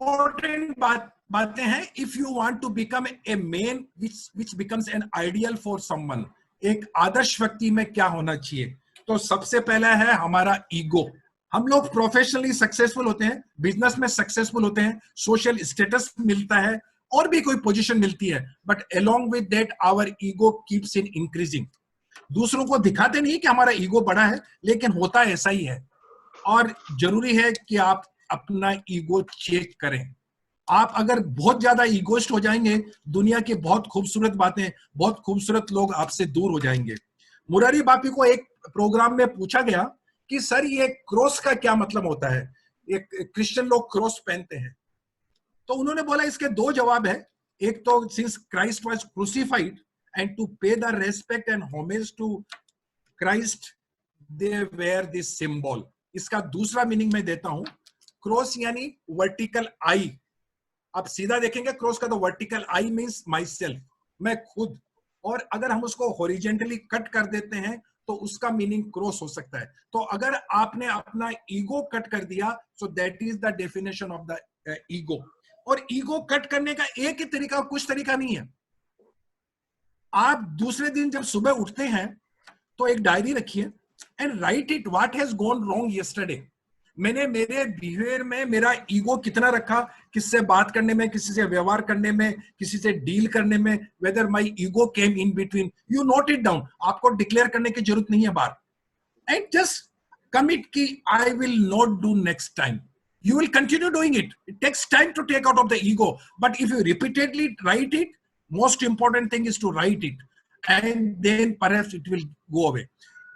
Important बातें हैं। If you want to become a man which becomes an ideal for someone, एक आदर्श व्यक्ति में क्या होना चाहिए? तो सबसे पहला है हमारा ईगो। हम लोग प्रोफेशनली सक्सेसफुल होते हैं, बिजनेस में सक्सेसफुल होते हैं, सोशल स्टेटस मिलता है और भी कोई पोजीशन मिलती है, but along with that our ego keeps in increasing. दूसरों को दिखाते नहीं कि हमारा ईगो बड़ा है, लेकिन होता ऐसा ही है। और जरूरी है कि आप अपना ईगो चेक करें। आप अगर बहुत ज्यादा ईगोइस्ट हो जाएंगे, दुनिया की बहुत खूबसूरत बातें, बहुत खूबसूरत लोग आपसे दूर हो जाएंगे। मुरारी बापू को एक प्रोग्राम में पूछा गया कि सर ये क्रॉस का क्या मतलब होता है, एक क्रिश्चियन लोग क्रॉस पहनते हैं। तो उन्होंने बोला इसके दो जवाब है। एक तो since Christ was crucified and to pay the respect and homage to Christ they wear this symbol. इसका दूसरा मीनिंग मैं देता हूं, क्रॉस यानी वर्टिकल आई। आप सीधा देखेंगे क्रॉस का तो vertical I means my self, मैं खुद। और अगर हम उसको हॉरिजेंटली कट कर देते हैं तो उसका मीनिंग क्रॉस हो सकता है। तो अगर आपने अपना ईगो कट कर दिया, so that is the definition of the ego. और ईगो कट करने का एक ही तरीका, कुछ तरीका नहीं है। आप दूसरे दिन जब सुबह उठते हैं तो एक डायरी रखिए and right it what has gone wrong yesterday. मैंने मेरे बिहेवियर में मेरा ईगो कितना रखा, किससे बात करने में, किसी से व्यवहार करने में, किसी से डील करने में, whether my ego came in between. You note it down. आपको डिक्लेयर करने की जरूरत नहीं है बाहर। एंड जस्ट कमिट कि I will not do next time. You will continue doing it. It takes time to take out of the ego. But if you repeatedly write it, most important thing is to write it. And then perhaps it will go away.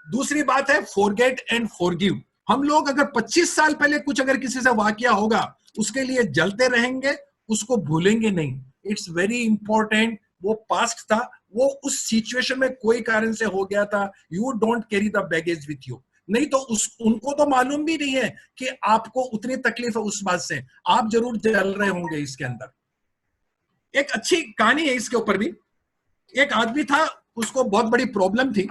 दूसरी बात है forget and forgive. हम लोग अगर 25 साल पहले कुछ अगर किसी से वाकया होगा, उसके लिए जलते रहेंगे, उसको भूलेंगे नहीं। It's very important. वो पास्ट था, वो उस सिचुएशन में कोई कारण से हो गया था। You don't carry the baggage with you. नहीं तो उनको तो मालूम भी नहीं है कि आपको उतनी तकलीफ है उस बात से। आप जरूर जल रहे होंगे इसके अंदर। एक अच्छी कहानी है इसके ऊपर भी। एक आदमी था, उसको बहुत बड़ी प्रॉब्लम थी।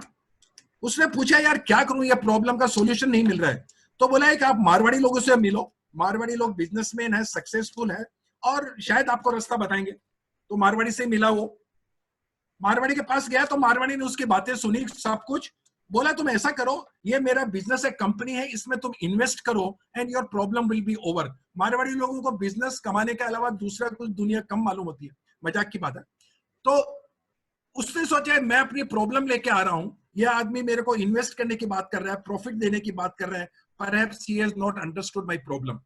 उसने पूछा यार क्या करूं, ये प्रॉब्लम का सॉल्यूशन नहीं मिल रहा है। तो बोला है कि आप मारवाड़ी लोगों से मिलो, मारवाड़ी लोग बिजनेसमैन है, सक्सेसफुल है और शायद आपको रास्ता बताएंगे। तो मारवाड़ी से मिला वो, मारवाड़ी के पास गया तो मारवाड़ी ने उसकी बातें सुनी सब कुछ। बोला तुम ऐसा करो, ये मेरा बिजनेस है, कंपनी है, इसमें तुम इन्वेस्ट करो and your problem will be over. Marwari लोगों को बिजनेस कमाने के अलावा दूसरा कुछ दुनिया कम मालूम होती है, मजाक की बात है। तो उसने सोचा मैं अपनी प्रॉब्लम लेके आ रहा हूं, यह आदमी मेरे को इन्वेस्ट करने की बात कर रहा है, प्रॉफिट देने की बात कर रहा है, perhaps he has not understood my problem.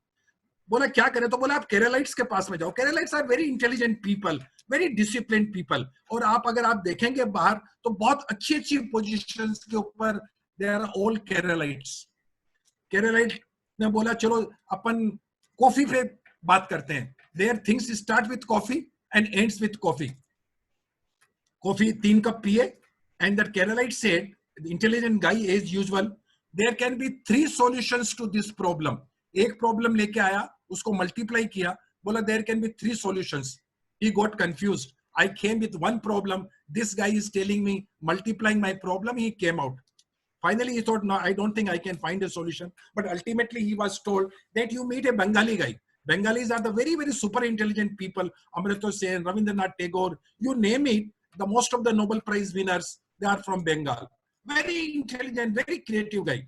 बोला क्या करें? तो बोला आप केरलाइट्स के पास में जाओ। Keralites are very intelligent people, very discipline people. और आप अगर आप देखेंगे बाहर तो बहुत अच्छी अच्छी पोजीशंस के ऊपर they are all Keralites. Keralite ने बोला चलो अपन कॉफी पे बात करते हैं। Their things start with coffee and ends with coffee. Coffee 3 cup पिए and that Keralite said, the intelligent guy as usual, there can be 3 solutions to this problem. एक प्रॉब्लम लेके आया, उसको मल्टीप्लाई किया, बोला there can be 3 solutions. He got confused. I came with one problem. This guy is telling me, multiplying my problem. He came out. Finally, he thought, no, I don't think I can find a solution. But ultimately, he was told that you meet a Bengali guy. Bengalis are the very, very super intelligent people. Amrita Sen, Rabindranath Tagore, you name it, the most of the Nobel Prize winners, they are from Bengal. Very intelligent, very creative guy.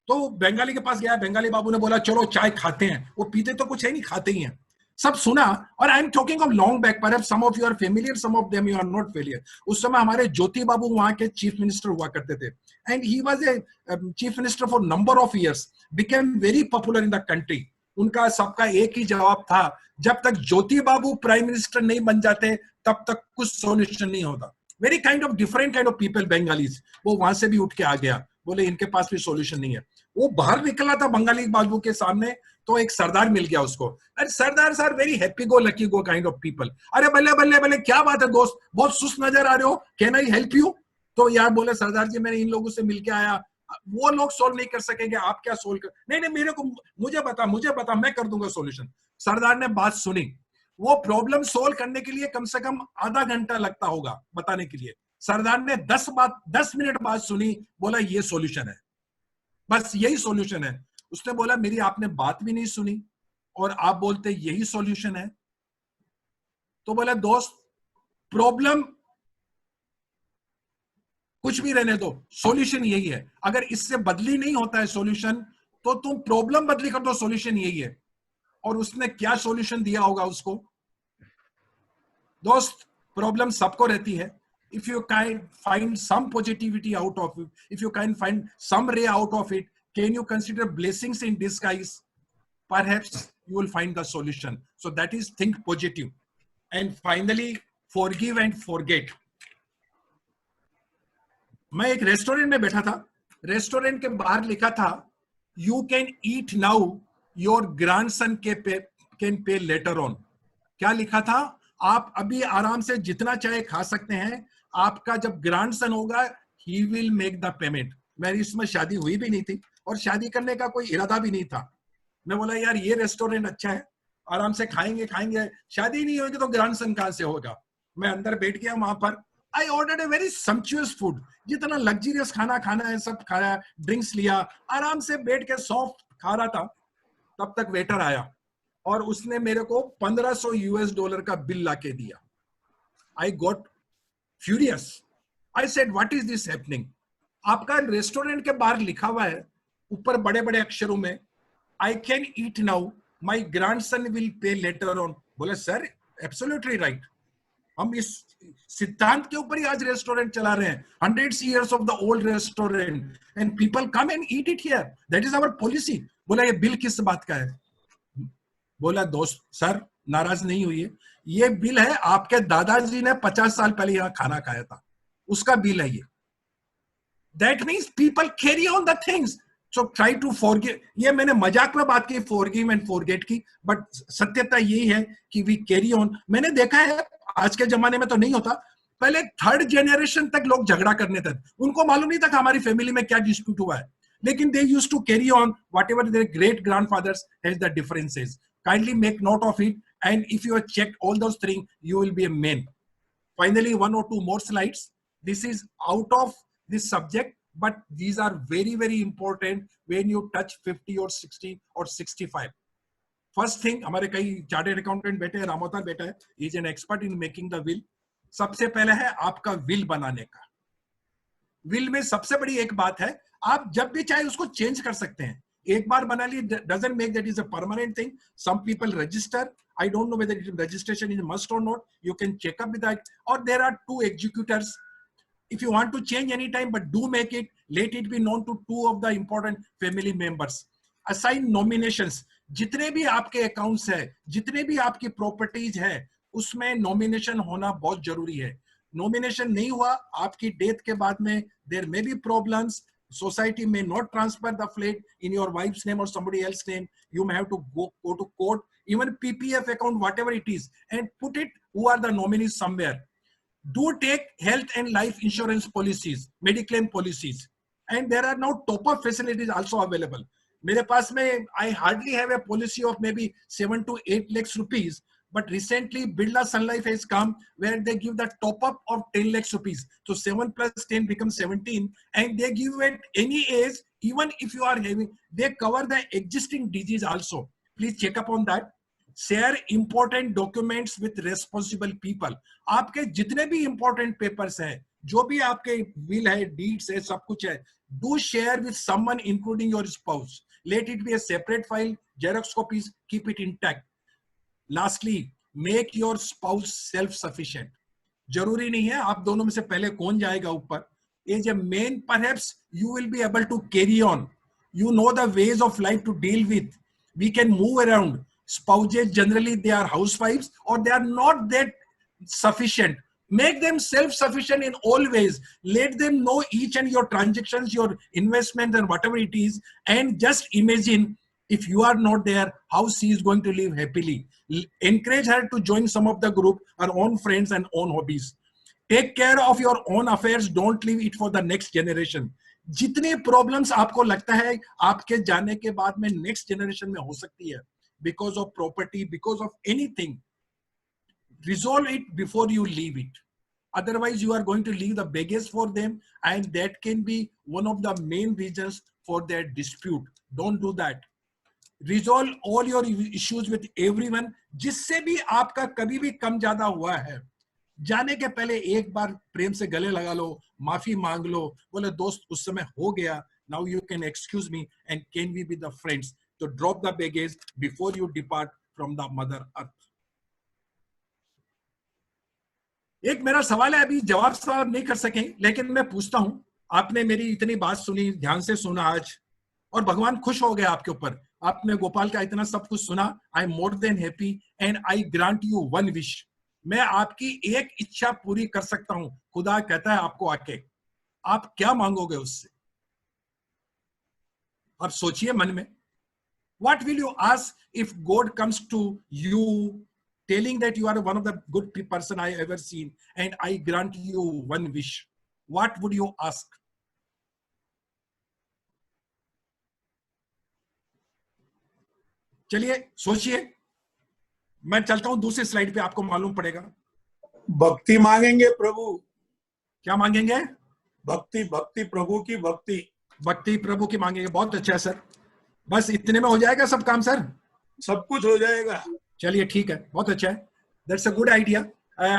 तो बंगाली के पास गया, बंगाली बाबू ने बोला चलो चाय खाते हैं। वो पीते तो कुछ है नहीं, खाते ही हैं। सब सुना। और I am talking of long back, perhaps some of you are familiar, some of them you are not familiar. उस समय हमारे ज्योति बाबू वहां के चीफ मिनिस्टर हुआ करते थे and he was a chief minister for number of years, became very popular in the country. उनका सबका एक ही जवाब था, जब तक ज्योति बाबू प्राइम मिनिस्टर नहीं बन जाते तब तक कुछ सॉल्यूशन नहीं होता। Very kind of different kind of people Bengalis. वो वहां से भी उठ के आ गया, बोले इनके पास भी सॉल्यूशन नहीं है। वो बाहर निकला था बंगाली बाबू के सामने, तो एक सरदार मिल गया उसको। अरे Sardar sir very happy go lucky go kind of people. अरे बल्ले बल्ले बल्ले क्या बात है दोस्त, बहुत सुस्त नजर आ रहे हो, कैन आई हेल्प यू? तो यार बोले सरदार जी मैंने इन लोगों से मिलके आया, वो लोग सोल्व नहीं कर सकेंगे, आप क्या सोल्व कर? नहीं नहीं मेरे को, मुझे बता मैं कर दूंगा सॉल्यूशन। सरदार ने बात सुनी। वो प्रॉब्लम सोल्व करने के लिए कम से कम आधा घंटा लगता होगा बताने के लिए। सरदार ने 10 मिनट बात सुनी, बोला ये सॉल्यूशन है, बस यही सॉल्यूशन है। उसने बोला मेरी आपने बात भी नहीं सुनी और आप बोलते यही सॉल्यूशन है। तो बोला दोस्त, प्रॉब्लम कुछ भी रहने दो, सॉल्यूशन यही है। अगर इससे बदली नहीं होता है सॉल्यूशन, तो तुम प्रॉब्लम बदली कर दो, सॉल्यूशन यही है। और उसने क्या सॉल्यूशन दिया होगा उसको? दोस्त, प्रॉब्लम सबको रहती है। If you can find some positivity out of it, if you can find some ray out of it, can you consider blessings in disguise? Perhaps you will find the solution. So that is think positive. And finally, forgive and forget. मैं एक restaurant में बैठा था, restaurant के बाहर लिखा था, you can eat now, your grandson can pay later on. क्या लिखा था? आप अभी आराम से जितना चाहे खा सकते हैं, आपका जब ग्रैंडसन होगा, he will make the payment. मेरी इसमें शादी हुई भी नहीं थी और शादी करने का कोई इरादा भी नहीं था। मैं बोला यार ये रेस्टोरेंट अच्छा है, आराम से खाएंगे खाएंगे, शादी नहीं होगी तो ग्रैंडसन कहां से होगा। मैं अंदर बैठ गया वहां पर। I ordered a very sumptuous food, जितना लग्जरियस खाना खाना है सब खाया, ड्रिंक्स लिया, आराम से बैठ के सॉफ्ट खा रहा था। तब तक वेटर आया और उसने मेरे को $1500 का बिल लाके दिया। I got furious. I said what is this happening? आपका रेस्टोरेंट के बाहर लिखा हुआ है ऊपर बड़े बड़े अक्षरों में, I can eat now, my grandson will pay later on. बोले सर एब्सोल्युटली राइट, हम इस सिद्धांत के ऊपर ही आज रेस्टोरेंट चला रहे हैं, 100 years of the old restaurant and people come and eat it here, that is our policy. बोला ये बिल किस बात का है? बोला दोस्त सर नाराज नहीं हुई, ये बिल है आपके दादाजी ने 50 साल पहले यहाँ खाना खाया था, उसका बिल है ये। That means people carry on the things. So try to forgive. ये मैंने मजाक में बात की forgive and forget की, but सत्यता यही है कि we carry on. मैंने देखा है आज के जमाने में तो नहीं होता, पहले थर्ड जनरेशन तक लोग झगड़ा करने थे, उनको मालूम नहीं था कि हमारी फैमिली में क्या डिस्प्यूट हुआ है, लेकिन they used to carry on whatever their great grandfathers has the differences. Kindly make note of it, and if you have checked all those things, you will be a man. Finally, one or two more slides. This is out of this subject, but these are very, very important when you touch 50 or 60 or 65. First thing, हमारे कई chartered accountant बैठे हैं, रामोतार बैठा है, he is an expert in making the will. सबसे पहले है आपका विल बनाने का। विल में सबसे बड़ी एक बात है, आप जब भी चाहे उसको चेंज कर सकते हैं। एक बार बना ली doesn't make that is a permanent thing. Some people register. I don't know whether registration is must or not. You can check up with that. Or there are two executors. If you want to change anytime, but do make it, let it be known to two of the important family members. Assign nominations. जितने भी आपके accounts है, जितने भी आपकी properties है, उसमें nomination होना बहुत जरूरी है। नॉमिनेशन नहीं हुआ, आपकी डेथ के बाद में there may be problems, society may not transfer the flat in your wife's name or somebody else's name. You may have to go to court, even PPF account, whatever it is, and put it who are the nominees somewhere. Do take health and life insurance policies, mediclaim policies, and there are now top-up facilities also available. मेरे पास में I hardly have a policy of maybe 7 to 8 lakhs rupees, but recently Birla Sun Life has come where they give the top-up of 10 lakhs rupees. So 7 plus 10 becomes 17, and they give at any age, even if you are having, they cover the existing disease also. Please check up on that. Share important documents with responsible people. आपके जितने भी important papers हैं, जो भी आपके will है, deeds है, सब कुछ है, do share with someone including your spouse. Let it be a separate file, Xerox copies, keep it intact. Lastly, make your spouse self-sufficient. जरूरी नहीं है आप दोनों में से पहले कौन जाएगा ऊपर. As a man, perhaps you will be able to carry on. You know the ways of life to deal with. We can move around. Spouses generally they are housewives or they are not that sufficient. Make them self-sufficient in all ways. Let them know each and your transactions, your investment and whatever it is, and just imagine if you are not there, how she is going to live happily. Encourage her to join some of the group, her own friends and own hobbies. Take care of your own affairs. Don't leave it for the next generation. जितने problems आपको लगता है आपके जाने के बाद में next generation में हो सकती है, because of property, because of anything, resolve it before you leave it. Otherwise, you are going to leave the baggage for them, and that can be one of the main reasons for their dispute. Don't do that. Resolve all your issues with everyone. जिससे भी आपका कभी भी कम ज्यादा हुआ है, जाने के पहले एक बार प्रेम से गले लगा लो, माफी मांग लो, बोले दोस्त उस समय हो गया, now you can excuse me and can we be the friends. तो drop the baggage before you depart from the mother earth. एक मेरा सवाल है, अभी जवाब सवाब नहीं कर सके, लेकिन मैं पूछता हूं, आपने मेरी इतनी बात सुनी, ध्यान से सुना आज, और भगवान खुश हो गया आपके ऊपर, आपने गोपाल का इतना सब कुछ सुना। I am more than happy and I grant you one wish. मैं आपकी एक इच्छा पूरी कर सकता हूं। खुदा कहता है आपको आके, आप क्या मांगोगे उससे? आप सोचिए मन में, what will you ask if God comes to you telling that you are one of the good person I ever seen and I grant you one wish? What would you ask? चलिए सोचिए, मैं चलता हूं दूसरी slide पे, आपको मालूम पड़ेगा। भक्ति मांगेंगे प्रभु। क्या मांगेंगे? भक्ति, भक्ति, प्रभु की भक्ति। भक्ति प्रभु की मांगेंगे। बहुत अच्छा है सर, बस इतने में हो जाएगा सब काम सर? सब कुछ हो जाएगा। चलिए ठीक है, बहुत अच्छा है, दैट्स अ गुड आइडिया।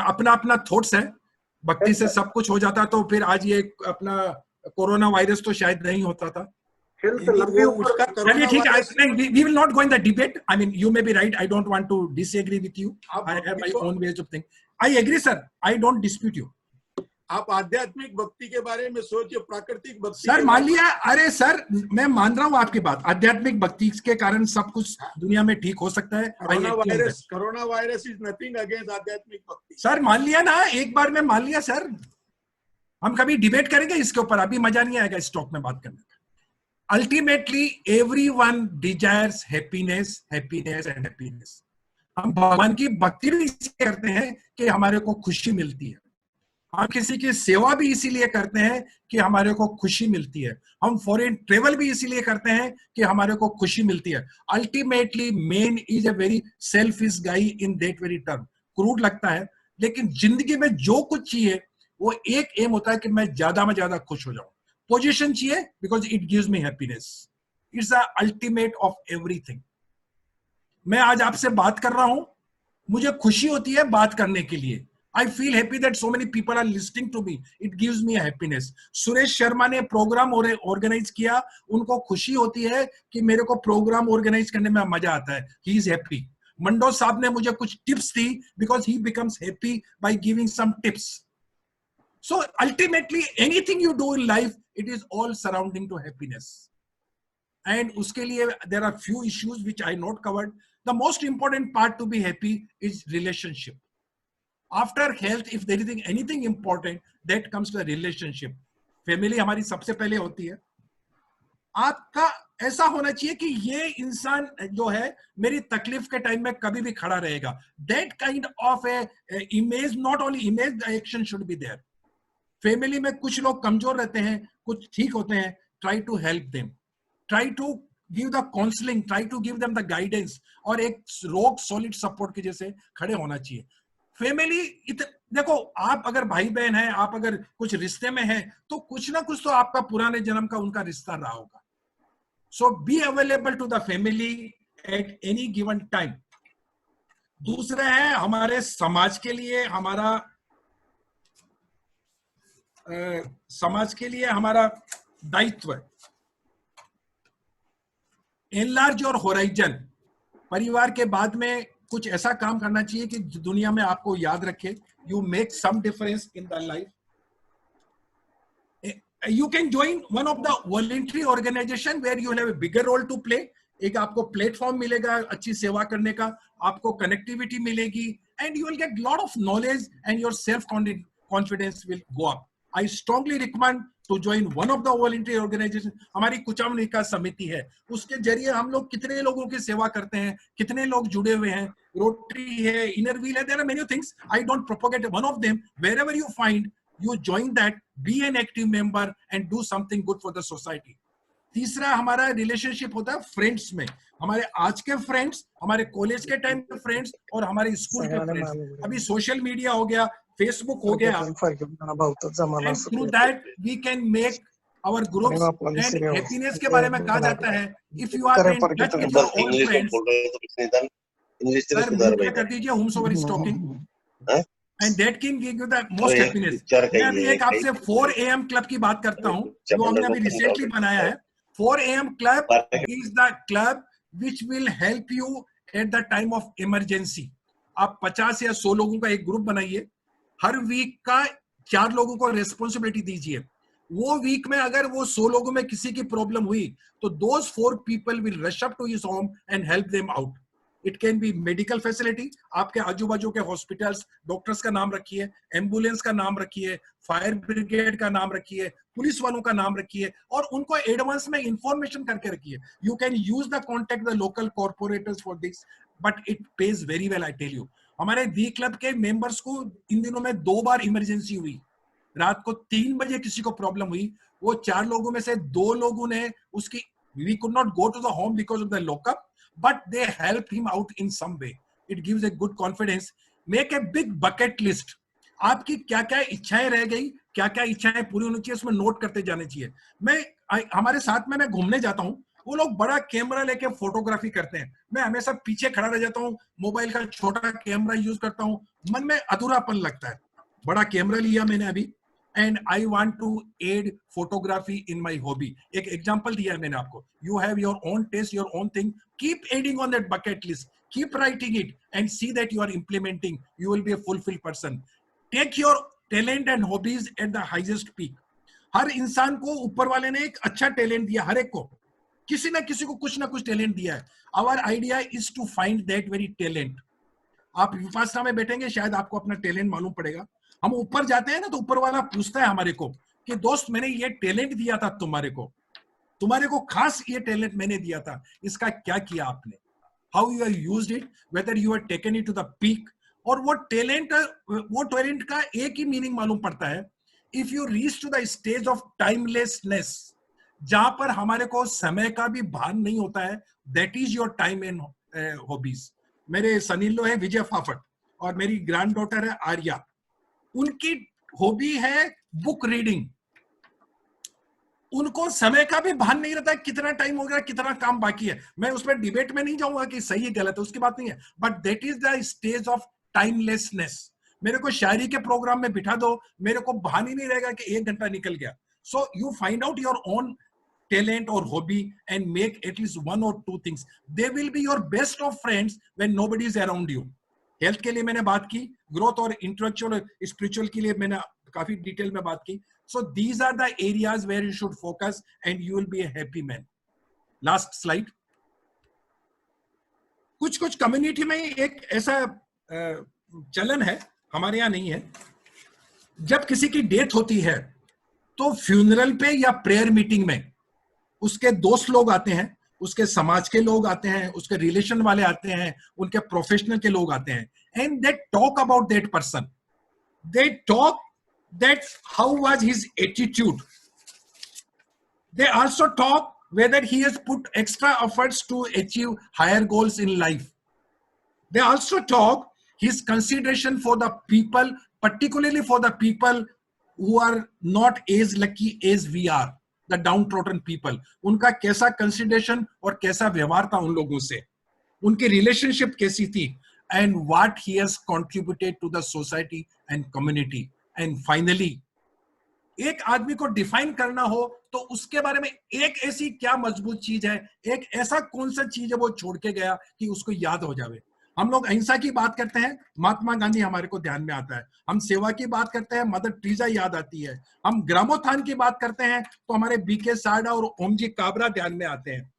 अपना अपना थॉट्स है, भक्ति से सब कुछ हो जाता तो फिर आज ये अपना कोरोना वायरस तो शायद नहीं होता था। चलिए ठीक है, we will not go in the debate. I mean, you may be right. I don't want to disagree with you. I have my own ways of thinking. I agree, sir. I don't dispute you. आप आध्यात्मिक भक्ति के बारे में सोचिए, प्राकृतिक भक्ति। Sir मान लिया, अरे सर मैं मान रहा हूँ आपकी बात, आध्यात्मिक भक्ति के कारण सब कुछ दुनिया में ठीक हो सकता है। Corona virus is nothing against आध्यात्मिक भक्ति। सर मान लिया ना, एक बार में मान लिया सर। हम कभी डिबेट करेंगे इसके ऊपर, अभी मजा नहीं आएगा इस टॉक में बात करने का। Ultimately everyone desires happiness, happiness and happiness. हम भगवान की भक्ति भी इसलिए करते हैं कि हमारे को खुशी मिलती है। हम किसी की सेवा भी इसीलिए करते हैं कि हमारे को खुशी मिलती है। हम फॉरेन ट्रेवल भी इसीलिए करते हैं कि हमारे को खुशी मिलती है। Ultimately man is a very selfish guy in that very term. Crude लगता है, लेकिन जिंदगी में जो कुछ चाहिए वो एक एम होता है कि मैं ज्यादा में ज्यादा खुश हो जाऊं। पोजीशन चाहिए because it gives me happiness, it's the ultimate of everything. मैं आज आपसे बात कर रहा हूं, मुझे खुशी होती है बात करने के लिए। I feel happy that so many people are listening to me. It gives me happiness. Suresh Sharma ने प्रोग्राम ऑर्गेनाइज किया, उनको खुशी होती है कि मेरे को प्रोग्राम ऑर्गेनाइज करने में मजा आता है। He is happy. मंडो साहब ने मुझे कुछ tips the because he becomes happy by giving some tips. So ultimately anything you do in life, it is all surrounding to happiness. And उसके लिए there are few issues which I not covered. The most important part to be happy is relationship. After health, if there is anything important, that comes to a relationship. Family हमारी सबसे पहले होती है। आपका ऐसा होना चाहिए कि ये इंसान जो है मेरी तकलीफ के टाइम में कभी भी खड़ा रहेगा। That kind of a image, not only image, the action should be there. Family में कुछ लोग कमजोर रहते हैं, कुछ ठीक होते हैं। Try to help them. Try to give the counseling. Try to give them the guidance. और एक rock solid support के जैसे खड़े होना चाहिए। फैमिली देखो, आप अगर भाई बहन है, आप अगर कुछ रिश्ते में है, तो कुछ ना कुछ तो आपका पुराने जन्म का उनका रिश्ता रहा होगा। So be available to the family at any given time. दूसरा है हमारे समाज के लिए, समाज के लिए हमारा दायित्व है। Enlarge your horizon. परिवार के बाद में कुछ ऐसा काम करना चाहिए कि दुनिया में आपको याद रखे। You make some difference in the life. You can join one of the voluntary organisation where you have a bigger role to play. एक आपको प्लेटफॉर्म मिलेगा अच्छी सेवा करने का, आपको कनेक्टिविटी मिलेगी and you will get lot of knowledge and your self confidence will go up. I strongly recommend to join one of the voluntary organisation. हमारी कुचाम विकास समिति है, उसके जरिए हम लोग कितने लोगों की सेवा करते हैं, कितने लोग जुड़े हुए हैं। रोटरी है, इनर व्हील है, there are many things. I don't propagate one of them. Wherever you find, you join that, be an active member and do something good for the society. तीसरा हमारा रिलेशनशिप होता है friends में। हमारे आज के friends, हमारे कॉलेज के टाइम के फ्रेंड्स और हमारे स्कूल के फ्रेंड्स। अभी सोशल मीडिया हो गया, फेसबुक हो गया, and through that we can make our groups and happiness के बारे में कहा जाता है if you are in touch with your own friends. Sir mute कर दीजिए whomsoever is talking and that can give you the most happiness. मैं अभी एक आपसे 4 AM क्लब की बात करता हूँ जो हमने अभी रिसेंटली बनाया है. 4 AM club is the club which will help you at the time of emergency. आप 50 या 100 लोगों का एक ग्रुप बनाइए, हर वीक का 4 लोगों को रिस्पॉन्सिबिलिटी दीजिए. वो वीक में अगर वो 100 लोगों में किसी की प्रॉब्लम हुई तो those 4 people will rush up to his home and help them out. It can be medical facility, आपके आजू बाजू के हॉस्पिटल्स, डॉक्टर्स का नाम रखिए, एम्बुलेंस का नाम रखिए, फायर ब्रिगेड का नाम रखिए, पुलिस वालों का नाम रखिए और उनको एडवांस में इंफॉर्मेशन करके रखिए. You can use the contact the local corporators for this, but it pays very well. I tell you, हमारे दी क्लब के मेंबर्स को इन दिनों में 2 बार इमरजेंसी हुई. रात को 3 बजे किसी को प्रॉब्लम हुई, वो 4 लोगों में से 2 लोगों ने उसकी, we could not go to the home because of the lockup, but they help him out in some way. It gives a good confidence. Make a big bucket list. आपकी क्या क्या इच्छाएं रह गई, क्या क्या इच्छाएं पूरी होनी चाहिए, उसमें नोट करते जाने चाहिए. हमारे साथ में मैं घूमने जाता हूँ, वो लोग बड़ा कैमरा लेके फोटोग्राफी करते हैं, मैं हमेशा पीछे खड़ा रह जाता हूँ, मोबाइल का छोटा कैमरा यूज करता हूँ, मन में अधूरापन लगता है. बड़ा कैमरा लिया मैंने अभी and I want to add photography in my hobby. एक example दिया है मैंने आपको. You have your own taste, your own thing. Keep adding on that bucket list. Keep writing it and see that you are implementing. You will be a fulfilled person. Take your talent and hobbies at the highest peak. हर इंसान को ऊपर वाले ने एक अच्छा talent दिया, हर एक को किसी ना किसी को कुछ ना कुछ टैलेंट दिया है. Our idea is to find that very talent. आप विपासना में बैठेंगे, शायद आपको अपना टैलेंट मालूम पड़ेगा. हम ऊपर जाते हैं ना तो ऊपर वाला पूछता है हमारे को कि दोस्त मैंने ये टैलेंट दिया था तुम्हारे को खास ये टैलेंट मैंने दिया था, इसका क्या किया आपने, how you have used it, whether you have taken it to the peak. और वो टैलेंट का एक ही मीनिंग मालूम पड़ता है, if you reach to the stage of timelessness, जहां पर हमारे को समय का भी भान नहीं होता है, that is your time and hobbies. मेरे सनीलो है विजय फाफट और मेरी ग्रैंड डॉटर है आर्या. उनकी हॉबी है बुक रीडिंग. उनको समय का भी भान नहीं रहता है, कितना टाइम हो गया, कितना काम बाकी है. मैं उसमें डिबेट में नहीं जाऊंगा कि सही है गलत है, उसकी बात नहीं है, but that is the stage of timelessness. मेरे को शायरी के प्रोग्राम में बिठा दो, मेरे को भान ही नहीं रहेगा कि 1 घंटा निकल गया. So you find out your own talent or hobby and make at least 1 or 2 things. They will be your best of friends when nobody is around you. Health के लिए मैंने बात की, ग्रोथ और इंटेलेक्चुअल और स्पिरिचुअल के लिए मैंने काफी डिटेल में बात की. So these are the areas where you should focus and you will be a happy man. Last slide. कुछ कम्युनिटी में एक ऐसा चलन है, हमारे यहाँ नहीं है, जब किसी की डेथ होती है तो फ्यूनरल पे या प्रेयर मीटिंग में उसके दोस्त लोग आते हैं, उसके समाज के लोग आते हैं, उसके रिलेशन वाले आते हैं, उनके प्रोफेशनल के लोग आते हैं, and they talk about that person. They talk that how was his attitude. They also talk whether he has put extra efforts to achieve higher goals in life. They also talk his consideration for the people, particularly for the people who are not as lucky as we are. The downtrodden people, उनका कैसा consideration और कैसा व्यवहार था उन लोगों से, उनकी रिलेशनशिप कैसी थी, and what he has contributed to the society and community. And finally, एक आदमी को डिफाइन करना हो तो उसके बारे में एक ऐसी क्या मजबूत चीज है, एक ऐसा कौन सा चीज है वो छोड़ के गया कि उसको याद हो जावे. हम लोग अहिंसा की बात करते हैं, महात्मा गांधी हमारे को ध्यान में आता है. हम सेवा की बात करते हैं, मदर टेरेसा याद आती है. हम ग्रामोत्थान की बात करते हैं तो हमारे बीके सारडा और ओमजी काबरा ध्यान में आते हैं.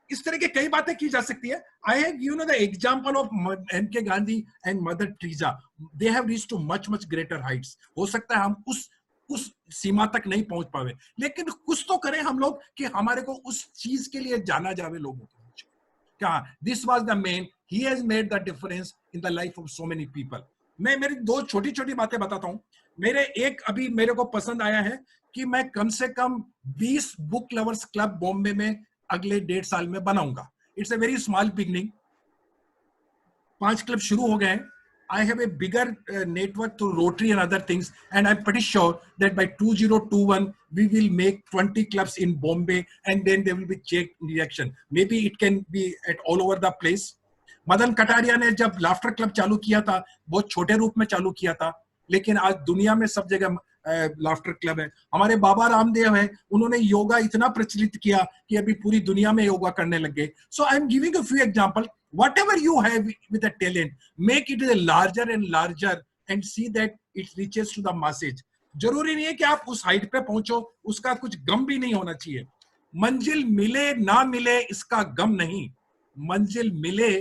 इस तरह की कई बातें की जा सकती है. I have given the example of MK. Gandhi and mother Teresa. They have reached too much greater Heights. हो सकता है हम उस सीमा तक नहीं पहुंच पावे, लेकिन कुछ तो करें हम लोग कि हमारे को उस चीज के लिए जाना जावे लोगों को. क्या this was the man, he has made the difference in the life of so many people. मैं मेरी 2 छोटी बातें बताता हूं. अभी मेरे को पसंद आया है कि मैं कम से कम 20 बुक लवर्स क्लब बॉम्बे में अगले 1.5 साल में बनाऊंगा. It's a very small beginning. 5 club शुरू हो गए हैं. I have a bigger network through Rotary and other things, and I'm pretty sure that by 2021 we will make 20 clubs in Bombay, and then there will be chain reaction. Maybe it can be at all over the place. Madan Kataria ने जब laughter club चालू किया था, बहुत छोटे रूप में चालू किया था, लेकिन आज दुनिया में सब जगह लाफ्टर क्लब है. हमारे बाबा रामदेव है, उन्होंने योगा इतना प्रचलित किया कि अभी पूरी दुनिया में योगा करने लग गए. So I'm giving a few examples. Whatever you have with a talent, make it a larger and larger and see that it reaches to the masses. जरूरी नहीं है कि आप उस हाइट पे पहुंचो, उसका कुछ गम भी नहीं होना चाहिए. मंजिल मिले ना मिले इसका गम नहीं, मंजिल मिले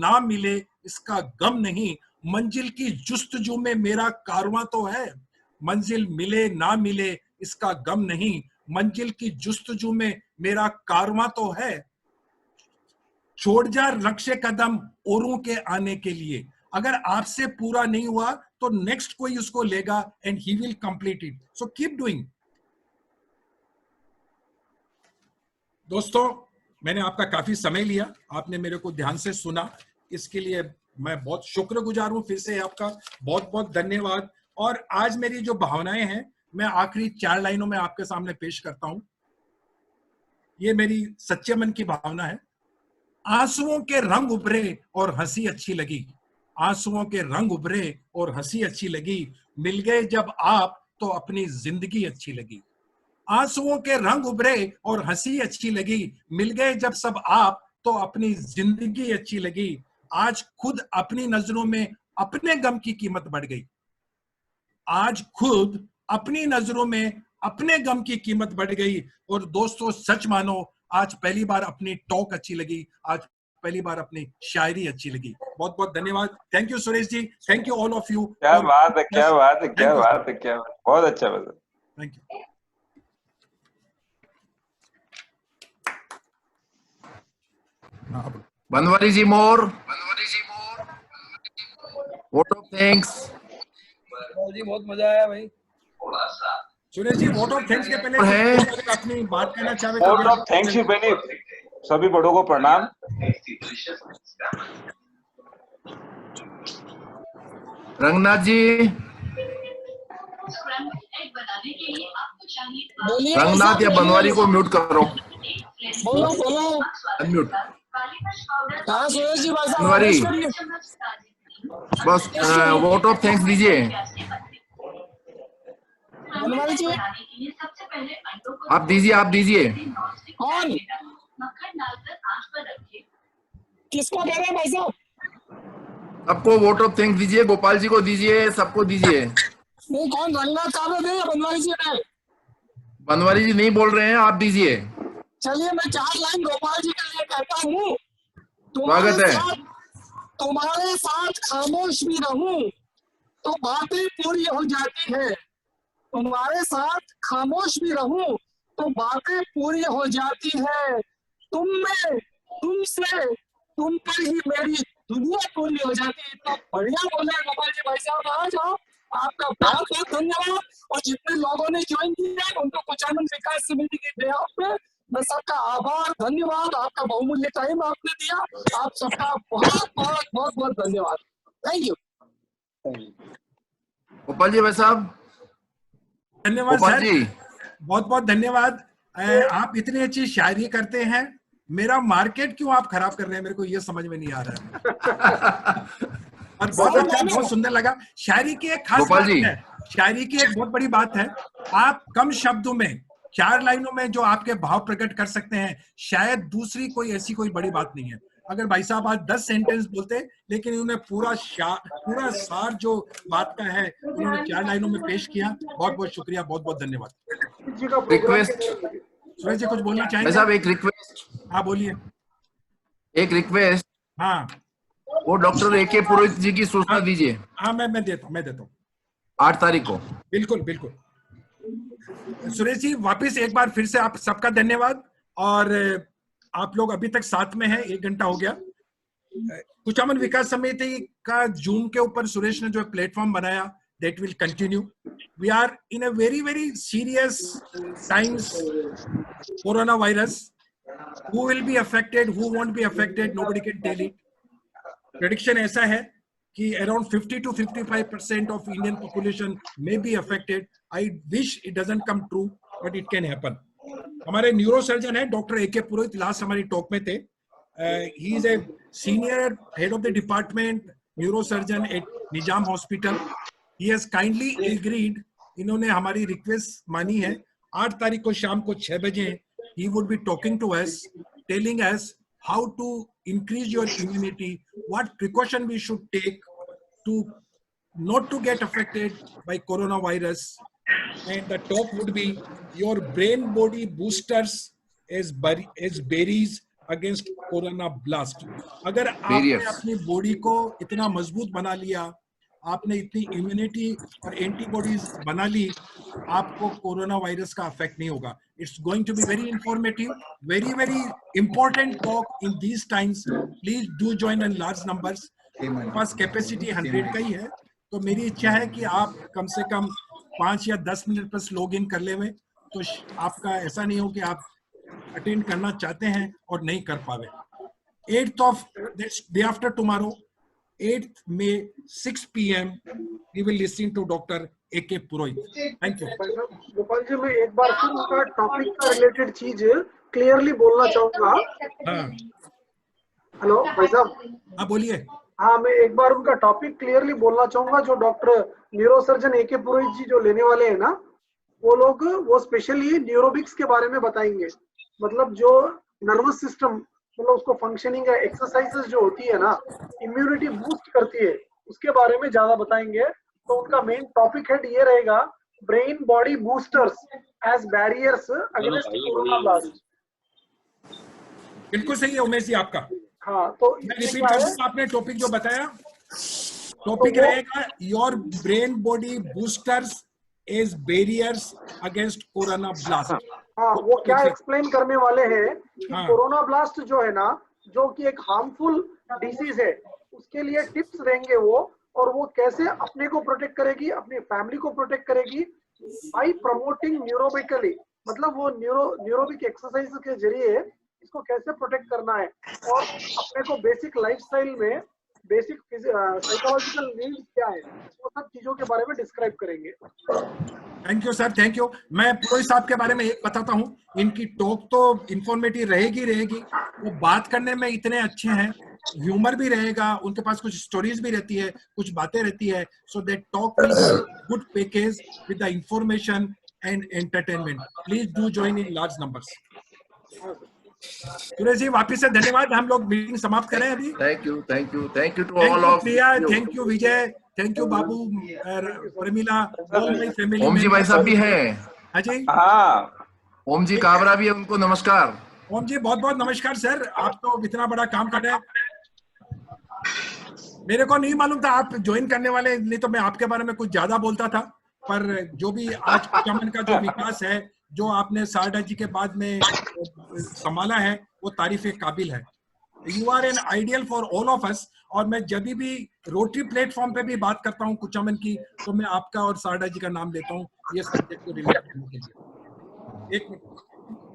ना मिले इसका गम नहीं, मंजिल की जुस्तजू में मेरा कारवां तो है. मंजिल मिले ना मिले इसका गम नहीं, मंजिल की जुस्तजू में मेरा कारवां तो है. छोड़ जा रक्शे कदम औरों के आने के लिए. अगर आपसे पूरा नहीं हुआ तो नेक्स्ट कोई उसको लेगा and he will complete it. So keep doing. दोस्तों, मैंने आपका काफी समय लिया, आपने मेरे को ध्यान से सुना, इसके लिए मैं बहुत शुक्रगुजार हूं. फिर से आपका बहुत बहुत धन्यवाद. और आज मेरी जो भावनाएं हैं, मैं आखिरी 4 लाइनों में आपके सामने पेश करता हूं. ये मेरी सच्चे मन की भावना है. आंसुओं के रंग उभरे और हंसी अच्छी लगी, आंसुओं के रंग उभरे और हंसी अच्छी लगी, मिल गए जब आप तो अपनी जिंदगी अच्छी लगी. आंसुओं के रंग उभरे और हंसी अच्छी लगी, मिल गए जब सब आप तो अपनी जिंदगी अच्छी लगी. आज खुद अपनी नजरों में अपने गम की कीमत बढ़ गई. आज खुद अपनी नजरों में अपने गम की कीमत बढ़ गई. और दोस्तों, सच मानो, आज पहली बार अपनी टॉक अच्छी लगी, आज पहली बार अपनी शायरी अच्छी लगी. बहुत बहुत धन्यवाद. Thank you Suresh ji, thank you all of you. क्या बात है, क्या बात है, क्या बात है, क्या बात. बहुत अच्छा बता. Thank you. Banwari ji more, vote of thanks. जी बहुत मजा आया भाई. Suresh ji, vote of thanks के पहले अपनी बात कहना चाहे. वोट ऑफ थैंक्स से पहले सभी बड़ों को प्रणाम. रंगनाथ जी, रंगनाथ या बनवारी को म्यूट करो. बोलो बोलो. अनम्यूट. हाँ सुरेश जी, बनवारी, बस वोट ऑफ थैंक्स दीजिए. बनवारी जी आप दीजिए, आप दीजिए. कौन, किसको कह रहे हैं भाई साहब? सबको वोट ऑफ थैंक्स दीजिए. गोपाल जी को दीजिए, सबको दीजिए. नहीं, कौन, रंगनाथ साहब ने या बनवारी जी ने? बनवारी जी नहीं बोल रहे हैं, आप दीजिए. चलिए, मैं 4 लाइन गोपाल जी के लिए कहता हूँ. स्वागत है. तुम्हारे साथ खामोश भी रहूं तो बातें पूरी हो जाती है. तुम्हारे साथ खामोश भी रहूं तो बातें पूरी हो जाती है. तुम में, तुमसे, तुम पर ही मेरी दुनिया पूरी हो जाती है. इतना बढ़िया बोले गोपाल जी भाई साहब. आज आपका बहुत बहुत धन्यवाद. और जितने लोगों ने ज्वाइन किया उनको कुचामन विकास समिति के बेहद पे मैं सबका आभार, धन्यवाद. आपका बहुमूल्य टाइम आपने दिया. आप सबका बहुत बहुत बहुत बहुत धन्यवाद. Thank you. गोपाल जी भाई साहब. धन्यवाद गोपाल सर, जी, बहुत बहुत धन्यवाद. आप इतनी अच्छी शायरी करते हैं, मेरा मार्केट क्यों आप खराब कर रहे हैं, मेरे को ये समझ में नहीं आ रहा है. और बहुत अच्छा, बहुत सुंदर लगा. शायरी की एक खास बात है, शायरी की एक बहुत बड़ी बात है, आप कम शब्दों में 4 लाइनों में जो आपके भाव प्रकट कर सकते हैं, शायद दूसरी कोई ऐसी कोई बड़ी बात नहीं है. अगर भाई साहब आज 10 सेंटेंस बोलते, लेकिन उन्होंने पूरा सार जो बात का है उन्होंने 4 लाइनों में पेश किया. बहुत बहुत शुक्रिया, बहुत बहुत धन्यवाद. रिक्वेस्ट. सुरेश जी कुछ बोलना चाहेंगे? साहब एक रिक्वेस्ट. हाँ बोलिए. एक रिक्वेस्ट. हाँ, वो डॉक्टर ए.के. पुरोहित जी की सूचना दीजिए. हाँ मैं देता हूँ 8 तारीख को. बिल्कुल बिल्कुल. सुरेश जी, वापस एक बार फिर से आप सबका धन्यवाद. और आप लोग अभी तक साथ में हैं, 1 घंटा हो गया. कुचामन विकास समिति का जूम के ऊपर सुरेश ने जो प्लेटफॉर्म बनाया, that will continue. We are in a very very serious times. Coronavirus. Who will be affected, who won't be affected, nobody can tell it. Prediction ऐसा है कि around 50 to 55% of Indian population may be affected. I wish it doesn't come true, but it can happen. हमारे neuro surgeon है doctor A.K. पुरोहित, last हमारी talk में थे. He is a senior head of the department neurosurgeon at Nizam Hospital. He has kindly agreed. इन्होंने हमारी request मानी है. 8 तारीख को शाम को 6 बजे he would be talking to us, telling us how to increase your immunity, what precaution we should take to not to get affected by coronavirus. And the talk would be your brain body boosters as berries against corona blast. अगर आपने अपनी body को इतना मजबूत बना लिया, आपने इतनी इम्यूनिटी और एंटीबॉडीज बना ली, आपको कोरोना वायरस का अफेक्ट नहीं होगा. It's going to be very informative, very very important talk in these times. Please do join in large numbers. मेरे पास कैपेसिटी 100 का ही है, तो मेरी इच्छा है कि आप कम से कम 5 या 10 मिनट बस लॉग इन कर ले में, तो आपका ऐसा नहीं हो कि आप अटेंड करना चाहते हैं और नहीं कर पावे. 8th of day after tomorrow, 8th May, 6 p.m. we will listen to Dr. A.K. Purohit. Thank you. Gopal जी, मैं एक बार फिर उनका टॉपिक का रिलेटेड चीज क्लियरली बोलना चाहूंगा. हाँ. हेलो भाई साहब. हाँ बोलिए. हाँ, मैं एक बार उनका टॉपिक क्लियरली बोलना चाहूंगा. जो डॉक्टर न्यूरोसर्जन A.K. पुरोहित जी जो लेने वाले हैं ना, वो लोग वो स्पेशली न्यूरोबिक्स के बारे में बताएंगे. मतलब जो नर्वस सिस्टम, मतलब उसको फंक्शनिंग या एक्सरसाइजेस जो होती है ना, इम्यूनिटी बूस्ट करती है, उसके बारे में ज्यादा बताएंगे. तो उनका मेन टॉपिक हेड ये रहेगा, brain body boosters as barriers against corona blast. बिल्कुल सही है उमेश जी आपका. हाँ, तो मैं रिपीट कर दूं, आपने टॉपिक जो बताया, टॉपिक रहेगा your brain body boosters as barriers against corona blast. हाँ, वो क्या एक्सप्लेन करने वाले हैं कि कोरोना ब्लास्ट जो है ना, जो कि एक हार्मफुल डिसीज है, उसके लिए टिप्स रहेंगे वो, और वो कैसे अपने को प्रोटेक्ट करेगी, अपनी फैमिली को प्रोटेक्ट करेगी बाय प्रमोटिंग न्यूरोबिकली. मतलब वो न्यूरोबिक एक्सरसाइज के जरिए इसको कैसे प्रोटेक्ट करना है, और अपने को बेसिक लाइफस्टाइल में बेसिक साइकोलॉजिकल नीड्स क्या है, वो सब चीजों के बारे में डिस्क्राइब करेंगे. Thank you sir, thank you. मैं पुरोहित साहब के बारे में एक बताता हूँ, इनकी टॉक तो इंफॉर्मेटिव रहेगी. वो बात करने में इतने अच्छे हैं, ह्यूमर भी रहेगा, उनके पास कुछ स्टोरीज भी रहती है, कुछ बातें रहती है. So that talk will good package with the information and entertainment. Please do join in large numbers. Suresh ji वापिस से धन्यवाद. हम लोग मीटिंग समाप्त करें अभी. Thank you to all of Priya, thank you Vijay, thank you Babu, Pramila, all my family. Om ji भाई साहब भी हैं. हाँ जी. हाँ, ओम जी काबरा भी है, उनको नमस्कार. ओम जी बहुत बहुत नमस्कार सर. आप तो इतना बड़ा काम कर रहे हैं, मेरे को नहीं मालूम था आप ज्वाइन करने वाले, नहीं तो मैं आपके बारे में कुछ ज्यादा बोलता था. पर जो भी आज कुचामन का जो विकास है, जो आपने सारडा जी के बाद में संभाला है, वो तारीफ काबिल है. You are an ideal for all of us. और मैं जब भी रोटरी प्लेटफॉर्म पे भी बात करता हूँ कुचामन की, तो मैं आपका और सारडा जी का नाम लेता हूँ ये सब्जेक्ट को रिलेट करने के लिए. एक मिनट,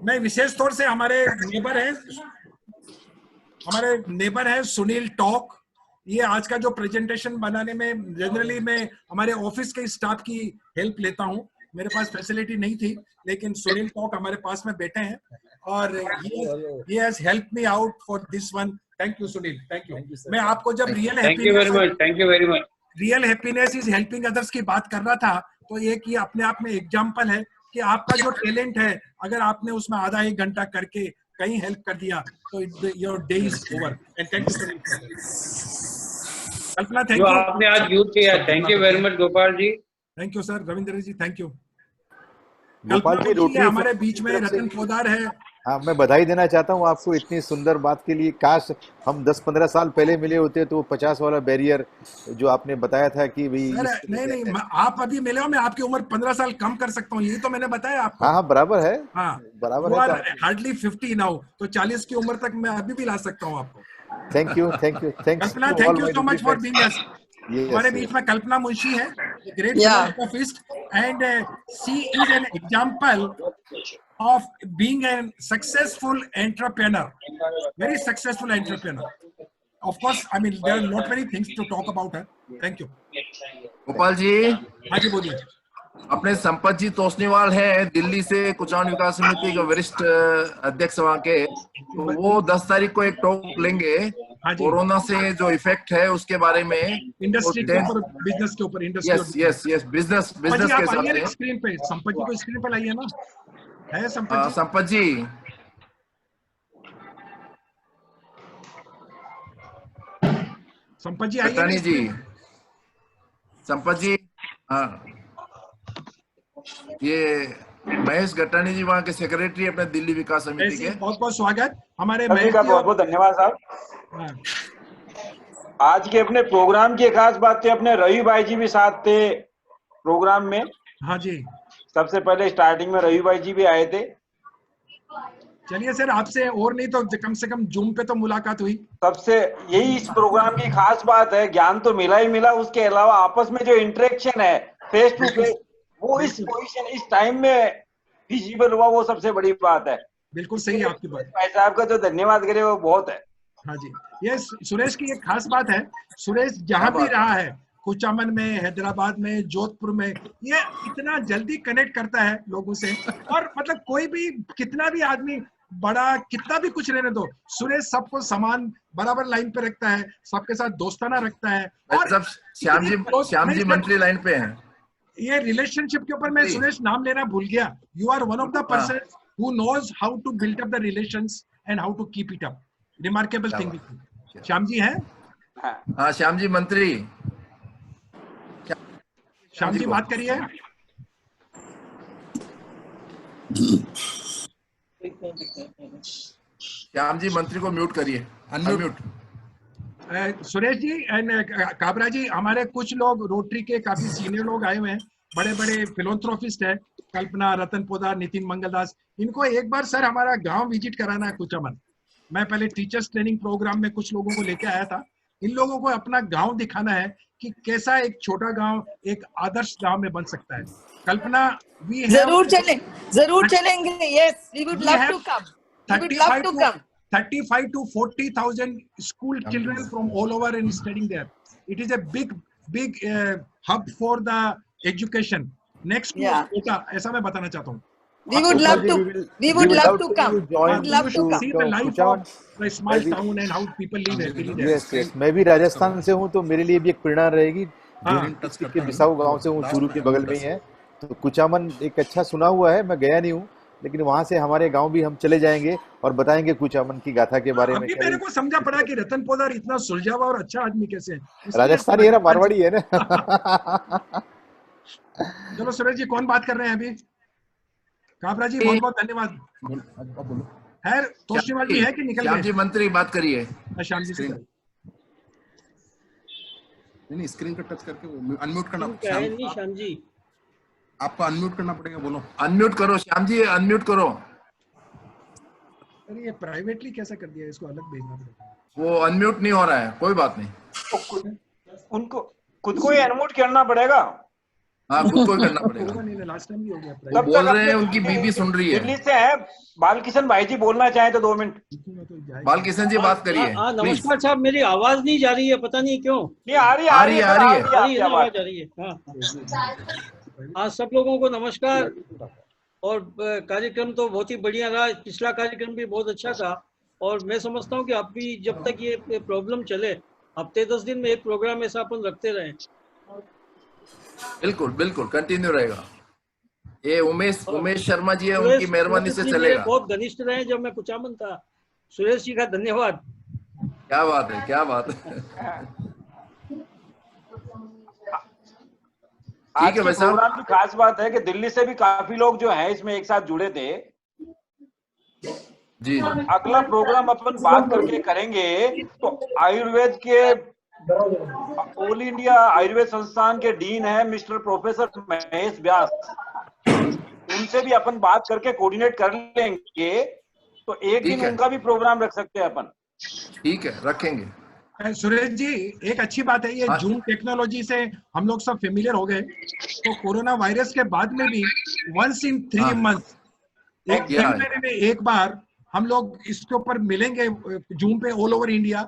मैं विशेष तौर से हमारे नेबर है सुनील टॉक. ये आज का जो प्रेजेंटेशन बनाने में जनरली मैं हमारे ऑफिस के स्टाफ की हेल्प लेता हूँ. मेरे पास फैसिलिटी नहीं थी, लेकिन सुनील टॉक हमारे पास में बैठे हैं और he has helped me out for this one. Thank you Sunil, thank you. मैं आपको जब real happiness is helping others की बात कर रहा था, तो एक ये अपने आप में एग्जांपल है कि आपका जो टैलेंट है, अगर आपने उसमें आधा 1 घंटा करके कहीं हेल्प कर दिया, तो your day is over. And thank you Sunil. Kalpana, thank you, आपने आज यूज किया. Thank you very much Gopal ji. Thank you sir. Ravindra ji thank you. Gopal ji Rotary हमारे बीच में रतन पोदार है. हाँ, मैं बधाई देना चाहता हूँ आपको इतनी सुंदर बात के लिए. काश हम 10-15 साल पहले मिले होते तो 50 वाला बैरियर जो आपने बताया था कि भाई नहीं, आप अभी मिले हो, मैं आपकी उम्र 15 साल कम कर सकता हूँ, ये तो मैंने बताया आपको. हाँ, बराबर है. हाँ, बराबर है. हार्डली 50 नाउ, तो 40 की उम्र तक मैं अभी भी ला सकता हूँ आपको. Thank you. Kalpana, thank you so much for being us. हमारे बीच में कल्पना मुंशी है, great philanthropist, and she is an example of being a successful entrepreneur, very successful entrepreneur. of course, I mean, there are not many things to talk about her. Thank you. Gopal ji, हाँ जी बोलिए। अपने संपत जी तोषनीवाल है दिल्ली से, कुचामन विकास समिति के वरिष्ठ अध्यक्ष वहाँ के, तो वो 10 तारीख को एक टॉक लेंगे कोरोना से जो इफेक्ट है उसके बारे में, इंडस्ट्री के ऊपर, बिजनेस के ऊपर, इंडस्ट्री। यस, बिजनेस के साथ है। स्क्रीन पे संपत जी को स्क्रीन पे लाइए ना, है संपत जी। संपत जी आइए। संपत जी, हाँ, ये महेश गट्टानी जी वहाँ के सेक्रेटरी अपने दिल्ली विकास समिति के। बहुत बहुत स्वागत हमारे महेश का, बहुत बहुत धन्यवाद साहब। आज के अपने प्रोग्राम की खास बात थी, अपने रवि भाई जी भी साथ थे प्रोग्राम में। हाँ जी, सबसे पहले स्टार्टिंग में रवि भाई जी भी आए थे। चलिए सर, आपसे और नहीं तो कम से कम जूम पे तो मुलाकात हुई। सबसे यही इस प्रोग्राम की खास बात है, ज्ञान तो मिला ही मिला, उसके अलावा आपस में जो इंटरेक्शन है फेस टू फेस, वो इस पोजीशन, इस टाइम में विजिबल हुआ, वो सबसे बड़ी बात है। बिल्कुल सही है आपकी बात। भाई साहब का जो धन्यवाद करे वो बहुत है। हाँ जी, ये सुरेश की एक खास बात है। सुरेश जहां भी रहा है, कुचामन में, हैदराबाद में, जोधपुर में, ये इतना जल्दी कनेक्ट करता है लोगों से। और मतलब कोई भी, कितना भी आदमी बड़ा, कितना भी कुछ रहने दो, सुरेश सबको समान बराबर लाइन पे रखता है, सबके साथ दोस्ताना रखता है। और सब श्याम जी मंत्री लाइन पे हैं। ये रिलेशनशिप के ऊपर मैं सुरेश नाम लेना भूल गया। You are one of the person who knows how to build up the relations and how to keep it up. Remarkable thing. Shyam ji हैं? हाँ, श्याम जी मंत्री। श्याम जी बात करिए। श्याम जी मंत्री को म्यूट करिए, अनम्यूट। सुरेश जी एंड काबरा जी, हमारे कुछ लोग रोटरी के काफी सीनियर लोग आए हुए हैं, बड़े बड़े फिलोंथ्रोपिस्ट है, कल्पना, रतन पोदार, नितिन मंगलदास। इनको एक बार सर हमारा गांव विजिट कराना है कुचामन। मैं पहले टीचर्स ट्रेनिंग प्रोग्राम में कुछ लोगों को लेके आया था। इन लोगों को अपना गांव दिखाना है कि कैसा एक छोटा गांव एक आदर्श गांव में बन सकता है। कल्पना, जरूर चलेंगे। Yes, we would love to come. 35 to 40,000 school children from all over and studying there. It is a big hub for the education. Next to Kota, ऐसा मैं बताना चाहता हूँ। We would love to come. We would love to come. See the life of the small town and how people live there. Yes. मैं भी राजस्थान से हूँ, तो मेरे लिए भी एक प्रेरणा रहेगी। के बिसाऊ गांव से हूँ, चूरू के बगल में ही है। तो कुचामन एक अच्छा सुना हुआ है, मैं गया नहीं हूँ, लेकिन वहां से हमारे गांव भी हम चले जाएंगे और बताएंगे कुचामन की गाथा के बारे में। मेरे को समझा पड़ा कि रतन पोदार इतना सुलझावा और अच्छा आदमी कैसे है। राजस्थानी है ना, मारवाड़ी है ना। चलो सुरेश जी, कौन बात कर रहे हैं अभी? काबरा जी, बहुत बहुत धन्यवाद। है तोषनीवाल जी है कि निकल गए? श्याम जी मंत्री बात करिए। श्याम जी से नहीं, स्क्रीन पर टच करके वो अनम्यूट करना। श्याम जी आपको अनम्यूट करना पड़ेगा, बोलो। अनम्यूट करो श्याम जी, अनम्यूट करो। अरे ये प्राइवेटली कैसे कर दिया, इसको अलग भेजना पड़ेगा। वो अनम्यूट नहीं हो रहा है, कोई बात नहीं। उनको खुद को ही अनम्यूट करना पड़ेगा। हाँ, खुद को ही करना पड़ेगा। लास्ट टाइम भी हो गया। वो बोल रहे हैं, उनकी बीबी सुन रही है। दिल्ली से है बालकिशन भाई जी, बोलना चाहे तो 2 मिनट। बालकिशन जी बात करिए। नमस्कार साहब, मेरी आवाज नहीं जा रही है, पता नहीं क्यों। नहीं आ रही है। आवाज आ रही है। हाँ, सब लोगों को नमस्कार। और कार्यक्रम तो बहुत ही बढ़िया रहा, पिछला कार्यक्रम भी बहुत अच्छा था। और मैं समझता हूँ कि अब भी जब तक ये प्रॉब्लम चले, हफ्ते 10 दिन में एक प्रोग्राम ऐसा अपन रखते रहे। बिल्कुल कंटिन्यू रहेगा। ये उमेश शर्मा जी है, उनकी मेहरबानी से चलेगा। बहुत घनिष्ठ रहे जब मैं कुचामन था। सुरेश जी का धन्यवाद। क्या बात है। आज के प्रोग्राम की खास बात है कि दिल्ली से भी काफी लोग जो हैं इसमें एक साथ जुड़े थे। जी। अगला प्रोग्राम अपन बात करके करेंगे तो आयुर्वेद के ऑल इंडिया आयुर्वेद संस्थान के डीन है मिस्टर प्रोफेसर महेश व्यास, उनसे भी अपन बात करके कोऑर्डिनेट कर लेंगे। तो एक दिन उनका भी प्रोग्राम रख सकते हैं अपन। ठीक है, रखेंगे। सुरेश जी, एक अच्छी बात है, ये जूम टेक्नोलॉजी से हम लोग सब फेमिलियर हो गए। तो कोरोना वायरस के बाद में भी वंस इन 3 मंथ, एक 3 महीने में एक बार हम लोग इसके ऊपर मिलेंगे जूम पे ऑल ओवर इंडिया।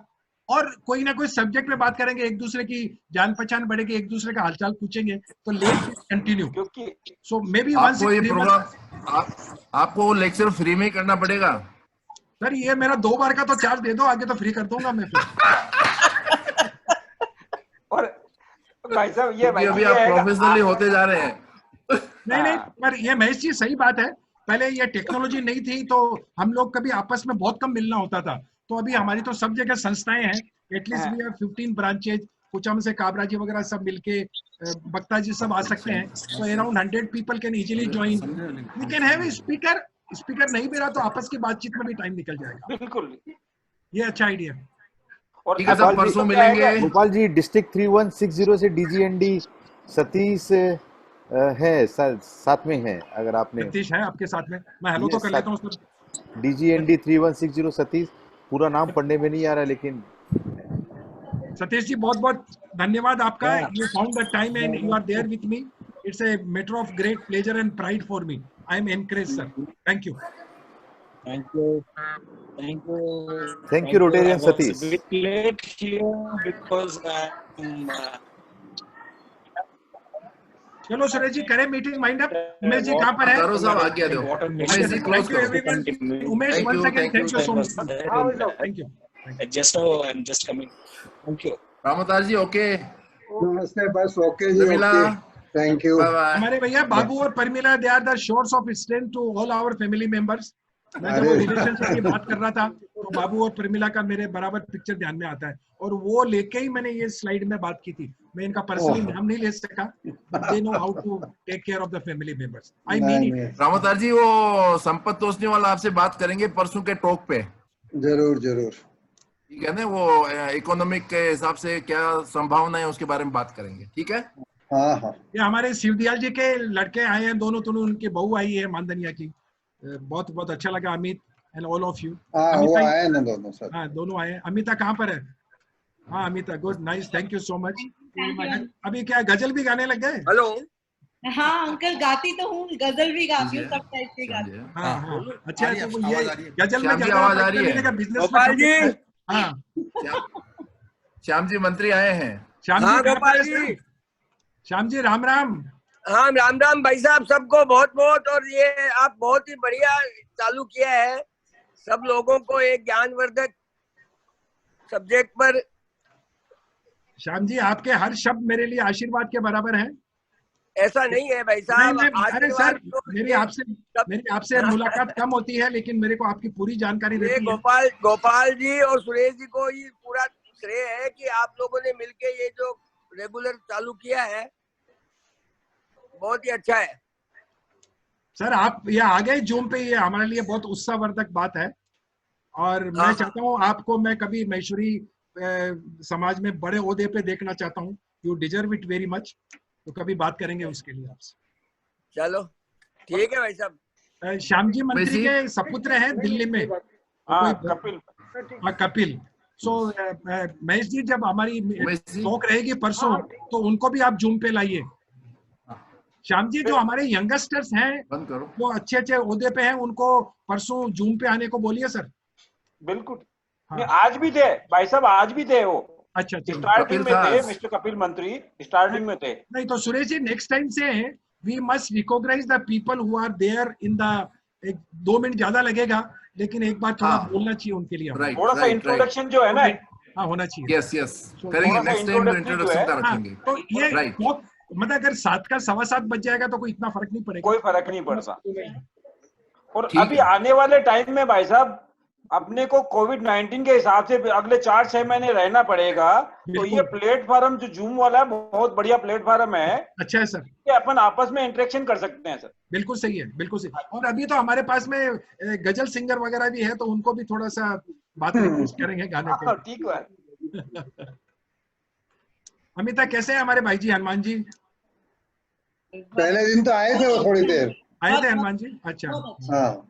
और कोई ना कोई सब्जेक्ट पे बात करेंगे, एक दूसरे की जान पहचान बढ़ेगी, एक दूसरे का हालचाल पूछेंगे, तो लेट कंटिन्यू। क्योंकि सो मे बी आपको ये प्रोग्राम आपको लेक्चर फ्री में ही करना पड़ेगा सर। ये मेरा 2 बार का तो चार्ज दे दो, आगे तो फ्री कर दूंगा मैं फिर। और भाई साहब ये भाई अभी आप प्रोफेशनली होते जा रहे हैं। नहीं, पर ये महेश जी सही बात है। पहले ये टेक्नोलॉजी नहीं थी तो हम लोग कभी आपस में बहुत कम मिलना होता था, तो अभी हमारी तो सब जगह संस्थाएं हैं। एटलीस्ट वी हैव 15 ब्रांचेज, कुचाम से काबरा जी वगैरह सब मिलके, बख्ता जी सब आ सकते हैं। तो around 100 people can easily join. We can have a speaker नहीं भी रहा तो आपस की बातचीत में भी टाइम निकल जाएगा। बिल्कुल, ये अच्छा आइडिया। और परसों मिलेंगे। गोपाल जी डिस्ट्रिक्ट 3160 से DGND सतीश है, साथ में है। अगर आपने सतीश है आपके साथ में, मैं हेलो तो कर लेता हूँ सर। DGND 3160 सतीश, पूरा नाम पढ़ने में नहीं आ रहा, लेकिन सतीश जी बहुत बहुत धन्यवाद आपका। You found the time and you are there with me. It's a matter of great pleasure and pride for me. I am encourage sir. Thank you. Thank you Rotarian Satish. चलो सुरेश जी करें meeting mind up. Umesh ji कहाँ पर है? करो साहब, आज्ञा दो। Umesh ji close करो। Umesh one second, thank you so much. Thank you. I'm just coming. Thank you. Ramtar ji okay. नमस्ते, बस ओके जी, ओके, थैंक यू। हमारे भैया बाबू और Pramila, they are the source of strength to all our family members. मैं जब रिलेशनशिप की बात कर रहा था तो बाबू और परमिला का मेरे बराबर पिक्चर ध्यान में आता है, और वो लेके ही मैंने ये स्लाइड में बात की थी। मैं इनका पर्सनली नाम नहीं ले सका, but they know how to take care of the family members. I mean it. Ramtar ji वो संपत तोषनीवाल आपसे बात करेंगे परसों के टॉक पे। जरूर जरूर, ठीक है ना, वो इकोनॉमिक के हिसाब से क्या संभावना है उसके बारे में बात करेंगे, ठीक है। हाँ हाँ। ये हमारे शिवदयाल जी के लड़के आए हैं, दोनों उनकी बहू आई है मानधनिया की। बहुत बहुत अच्छा लगा। Amit and all of you. वो आए ना दोनों सर। हाँ दोनों आए। अमिता कहाँ पर है? हाँ Amita, good, nice, thank you so much. अभी क्या गजल भी गाने लग गए? हेलो। हाँ अंकल, गाती तो हूँ, गजल भी गाती हूँ, सब टाइप की गाती हूँ। हाँ हाँ, अच्छा है। तो ये गजल में आवाज आ रही है। गोपाल जी, हाँ श्याम जी मंत्री आए हैं। श्याम हाँ जी, गोपाल जी। श्याम जी राम राम। हाँ राम राम भाई साहब, सबको बहुत बहुत। और ये आप बहुत ही बढ़िया चालू किया है, सब लोगों को एक ज्ञानवर्धक सब्जेक्ट पर। श्याम जी आपके हर शब्द मेरे लिए आशीर्वाद के बराबर है। ऐसा नहीं है भाई साहब। अरे सर, मेरी आपसे मुलाकात कम होती है, लेकिन मेरे को आपकी पूरी जानकारी रहती है। गोपाल जी और सुरेश जी को ये पूरा श्रेय है कि आप लोगों ने मिलके ये जो रेगुलर चालू किया है, बहुत ही अच्छा है। सर आप ये आ गए जूम पे, ये हमारे लिए बहुत उत्साहवर्धक बात है। और मैं चाहता हूँ आपको मैं कभी महेश्वरी समाज में बड़े ओहदे पे देखना चाहता हूँ। You deserve it very much. तो कभी बात करेंगे उसके लिए आपसे। चलो ठीक है भाई साहब। श्याम जी मंत्री के सपुत्र हैं दिल्ली में, कपिल। सो महेश जी जब हमारी टॉक रहेगी परसों, तो उनको भी आप जूम पे लाइए। श्याम जी जो हमारे यंगस्टर्स हैं जो अच्छे अच्छे ओहदे पे हैं, उनको परसों जूम पे आने को बोलिए सर। बिल्कुल। हाँ। आज भी थे भाई साहब, आज भी थे वो। अच्छा, स्टार्टिंग में थे मिस्टर कपिल मंत्री, स्टार्टिंग में थे। नहीं तो सुरेश जी नेक्स्ट टाइम से we must recognise the people who are there in the. 2 minute ज्यादा लगेगा, लेकिन एक बार थोड़ा बोलना चाहिए उनके लिए। थोड़ा सा इंट्रोडक्शन जो है ना, हाँ होना चाहिए। यस करेंगे नेक्स्ट टाइम, इंट्रोडक्शन रखेंगे। तो ये मतलब अगर 7 का 7:15 बज जाएगा तो कोई इतना फर्क नहीं पड़ेगा। कोई फर्क नहीं पड़ता। और अभी आने वाले टाइम में भाई साहब अपने को कोविड-19 के हिसाब से अगले 4-6 महीने रहना पड़ेगा। तो ये प्लेटफॉर्म जो जूम वाला है बहुत बढ़िया प्लेटफॉर्म है। अच्छा है सर, कि अपन आपस में इंटरेक्शन कर सकते हैं सर। बिल्कुल सही है, बिल्कुल सही। और अभी तो हमारे पास में गजल सिंगर वगैरह भी है, तो उनको भी थोड़ा सा बात करेंगे गाने पे। ठीक है। अमिता कैसे हैं हमारे भाई जी हनुमान जी? पहले दिन तो आए थे वो, थोड़ी देर आए थे हनुमान जी। अच्छा हाँ।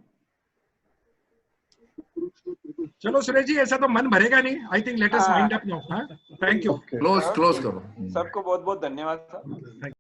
चलो सुरेश जी, ऐसा तो मन भरेगा नहीं। I think let us wind up now. Thank you. Close करो। सबको बहुत बहुत धन्यवाद सर।